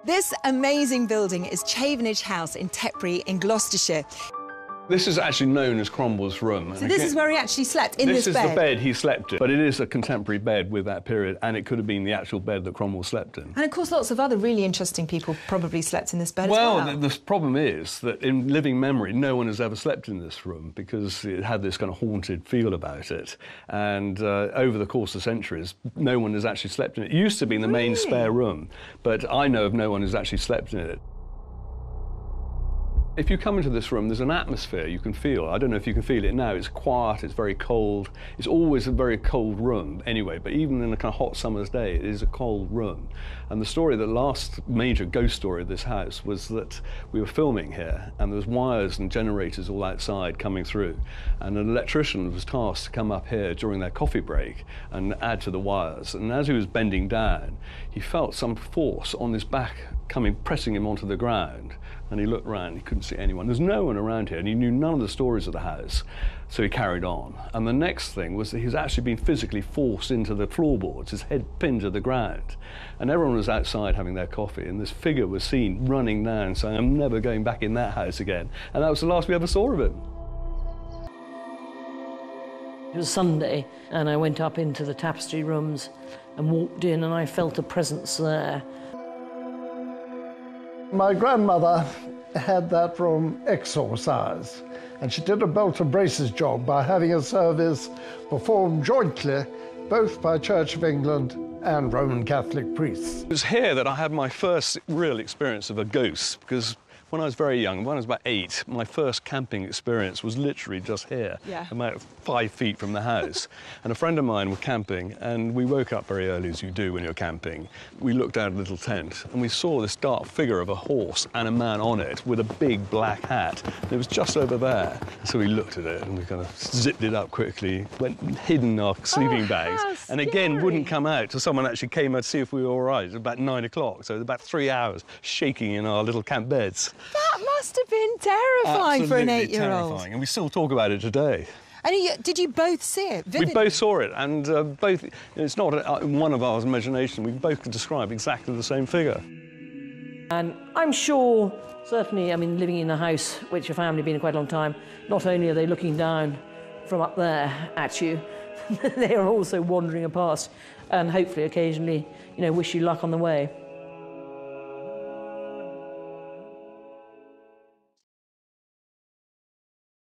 This amazing building is Chavernage House in Tetbury in Gloucestershire. This is actually known as Cromwell's room. So this is where he actually slept, in this bed? This is the bed he slept in, but it is a contemporary bed with that period, and it could have been the actual bed that Cromwell slept in. And of course lots of other really interesting people probably slept in this bed as well. Well, the problem is that in living memory, no one has ever slept in this room because it had this kind of haunted feel about it. And over the course of centuries, no one has actually slept in it. It used to be the main spare room, but I know of no one who's actually slept in it. If you come into this room, there's an atmosphere you can feel. I don't know if you can feel it now. It's quiet, it's very cold. It's always a very cold room anyway, but even in a kind of hot summer's day, it is a cold room. And the story, the last major ghost story of this house was that we were filming here and there was wires and generators all outside coming through. And an electrician was tasked to come up here during their coffee break and add to the wires. And as he was bending down, he felt some force on his back pressing him onto the ground. And he looked round, he couldn't see anyone. There's no one around here, and he knew none of the stories of the house, so he carried on. And the next thing was that he was actually being physically forced into the floorboards, his head pinned to the ground. And everyone was outside having their coffee, and this figure was seen running down, saying, "I'm never going back in that house again." And that was the last we ever saw of him. It was Sunday, and I went up into the tapestry rooms and walked in, and I felt a presence there. My grandmother had that room exorcised, and she did a belt and braces job by having a service performed jointly both by Church of England and Roman Catholic priests. It was here that I had my first real experience of a ghost, because when I was very young, when I was about 8, my first camping experience was literally just here, about 5 feet from the house. And a friend of mine was camping, and we woke up very early, as you do when you're camping. We looked out a little tent, and we saw this dark figure of a horse and a man on it with a big black hat. And it was just over there. So we looked at it, and we kind of zipped it up quickly, went and hid in our sleeping bags, and again wouldn't come out till someone actually came out to see if we were all right. It was about 9 o'clock, so about 3 hours shaking in our little camp beds. That must have been terrifying for an 8-year-old. Terrifying, and we still talk about it today. And did you both see it vividly? We both saw it, and both, it's not one of our imagination, we both could describe exactly the same figure. And I'm sure, certainly, I mean, living in a house which your family have been in quite a long time, not only are they looking down from up there at you, they are also wandering past and hopefully occasionally, you know, wish you luck on the way.